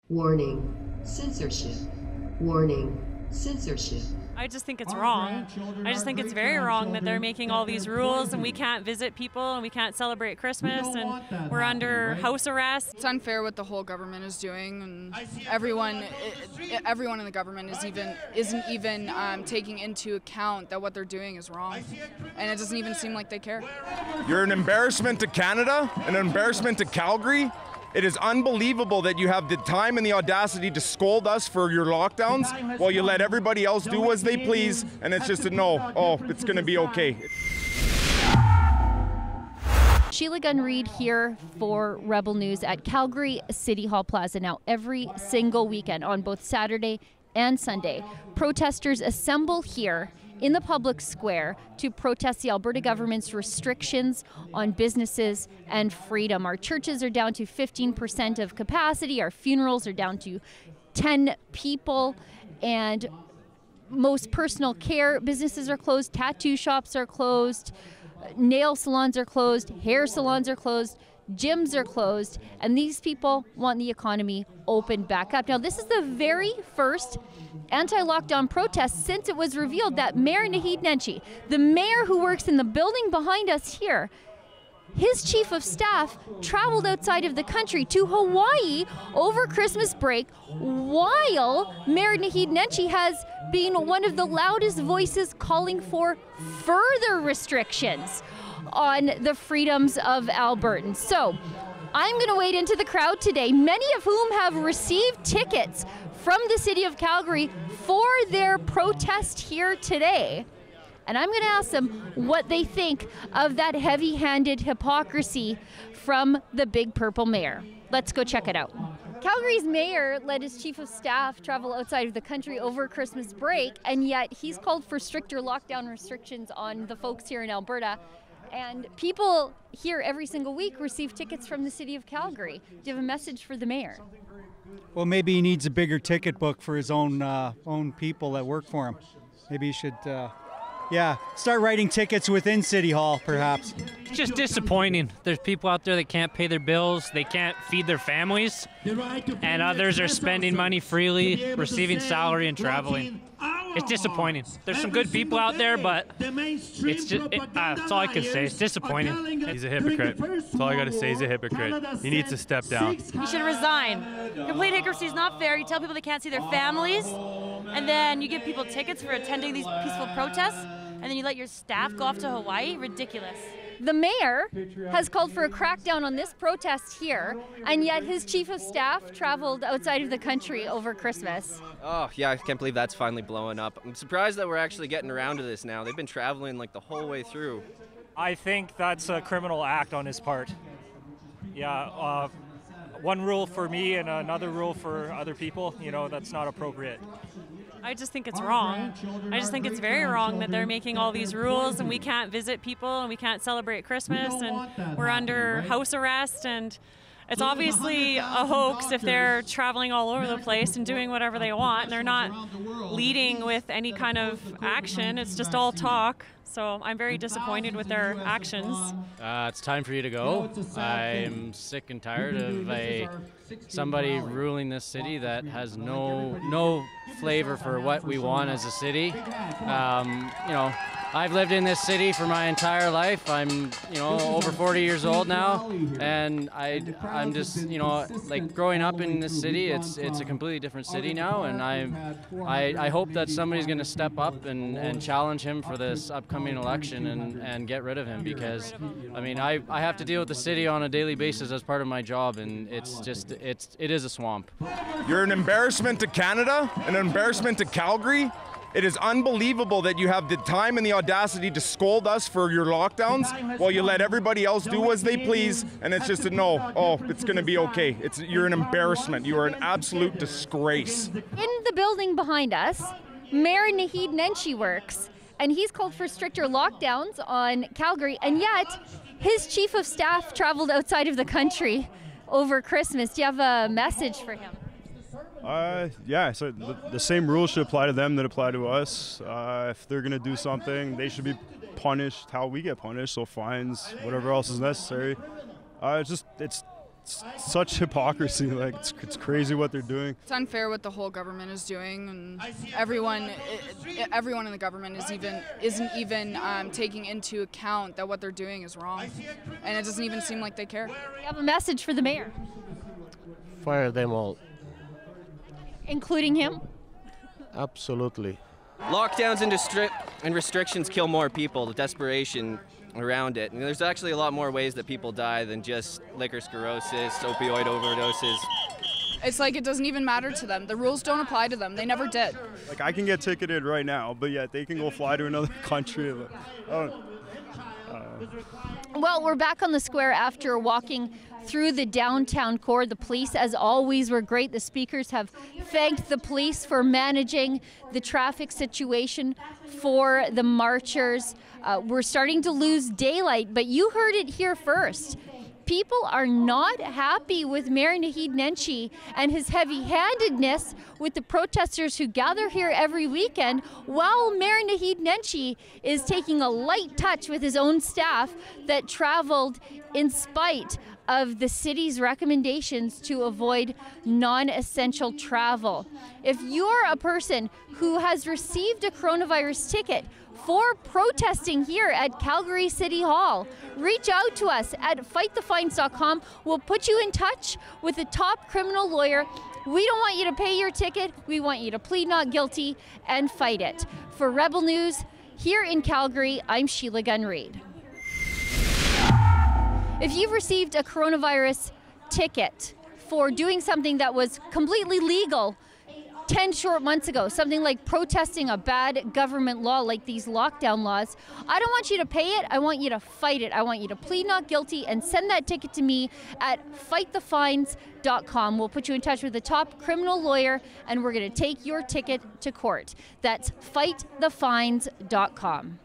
Warning, censorship. Warning, censorship. I just think it's wrong. I just think it's very wrong that they're making all these rules and we can't visit people and we can't celebrate Christmas and we're under house arrest. It's unfair what the whole government is doing, and everyone in the government isn't even taking into account that what they're doing is wrong, and it doesn't even seem like they care. You're an embarrassment to Canada, an embarrassment to Calgary. It is unbelievable that you have the time and the audacity to scold us for your lockdowns while you let everybody else do as they please, and it's just a no, oh, it's going to be okay. Sheila Gunn Reid here for Rebel News at Calgary City Hall Plaza. Now, every single weekend on both Saturday and Sunday, protesters assemble here in the public square to protest the Alberta government's restrictions on businesses and freedom. Our churches are down to 15% of capacity. Our funerals are down to 10 people. And most personal care businesses are closed. Tattoo shops are closed. Nail salons are closed. Hair salons are closed. Gyms are closed. And these people want the economy opened back up. Now, this is the very first anti-lockdown protest since it was revealed that Mayor Nenshi, the mayor who works in the building behind us here, his chief of staff traveled outside of the country to Hawaii over Christmas break, while Mayor Nenshi has been one of the loudest voices calling for further restrictions on the freedoms of Albertans. So I'm going to wade into the crowd today, many of whom have received tickets from the city of Calgary for their protest here today. And I'm going to ask them what they think of that heavy-handed hypocrisy from the Big Purple Mayor. Let's go check it out. Calgary's mayor let his chief of staff travel outside of the country over Christmas break, and yet he's called for stricter lockdown restrictions on the folks here in Alberta. And people here every single week receive tickets from the city of Calgary. Do you have a message for the mayor? Well, maybe he needs a bigger ticket book for his own people that work for him. Maybe he should, start writing tickets within City Hall, perhaps. It's just disappointing. There's people out there that can't pay their bills, they can't feed their families, and others are spending money freely, receiving salary and traveling. It's disappointing. There's some good people out there, but it's just, that's all I can say. It's disappointing. He's a hypocrite. That's all I got to say. He's a hypocrite. He needs to step down. You should resign. Complete hypocrisy is not fair. You tell people they can't see their families, and then you give people tickets for attending these peaceful protests, and then you let your staff go off to Hawaii? Ridiculous. The mayor has called for a crackdown on this protest here, and yet his chief of staff traveled outside of the country over Christmas. Oh, yeah, I can't believe that's finally blowing up. I'm surprised that we're actually getting around to this now. They've been traveling like the whole way through. I think that's a criminal act on his part. Yeah, one rule for me and another rule for other people, that's not appropriate. I just think it's wrong. I just think it's very wrong that they're making all these rules and we can't visit people and we can't celebrate Christmas and we're under house arrest, and it's obviously a hoax if they're traveling all over the place and doing whatever they want and they're not leading with any kind of action. It's just all talk. So I'm very disappointed with their actions. It's time for you to go. I'm sick and tired of somebody ruling this city that has no flavor for what we want as a city. I've lived in this city for my entire life. I'm, over 40 years old now, and I'm just, like growing up in this city, it's a completely different city now, and I hope that somebody's going to step up and challenge him for this upcoming election and get rid of him, because, I have to deal with the city on a daily basis as part of my job, and it is a swamp. You're an embarrassment to Canada, an embarrassment to Calgary. It is unbelievable that you have the time and the audacity to scold us for your lockdowns while you let everybody else do as they please, and it's just a no, oh, it's going to be okay. You're an embarrassment. You are an absolute disgrace. In the building behind us, Mayor Nenshi works, and he's called for stricter lockdowns on Calgary, and yet his chief of staff traveled outside of the country over Christmas. Do you have a message for him? So the same rules should apply to them that apply to us. If they're going to do something, they should be punished how we get punished, so fines, whatever else is necessary. It's such hypocrisy. Like it's crazy what they're doing. It's unfair what the whole government is doing, and everyone in the government isn't even taking into account that what they're doing is wrong, and it doesn't even seem like they care. We have a message for the mayor, Fire them all. including him. Absolutely. Lockdowns and restrictions kill more people, the desperation around it. And there's actually a lot more ways that people die than just liquor sclerosis, opioid overdoses. It's like it doesn't even matter to them. The rules don't apply to them. They never did. Like I can get ticketed right now, but yet they can go fly to another country. Well, we're back on the square after walking through the downtown core. The police, as always, were great. The speakers have thanked the police for managing the traffic situation for the marchers. We're starting to lose daylight, but you heard it here first. People are not happy with Mayor Naheed Nenshi and his heavy-handedness with the protesters who gather here every weekend, while Mayor Naheed Nenshi is taking a light touch with his own staff that traveled in spite of the city's recommendations to avoid non-essential travel. If you're a person who has received a coronavirus ticket for protesting here at Calgary City Hall, reach out to us at fightthefines.com. We'll put you in touch with a top criminal lawyer. We don't want you to pay your ticket. We want you to plead not guilty and fight it. For Rebel News, here in Calgary, I'm Sheila Gunn Reid. If you've received a coronavirus ticket for doing something that was completely legal 10 short months ago, something like protesting a bad government law like these lockdown laws, I don't want you to pay it. I want you to fight it. I want you to plead not guilty and send that ticket to me at fightthefines.com. We'll put you in touch with a top criminal lawyer, and we're going to take your ticket to court. That's fightthefines.com.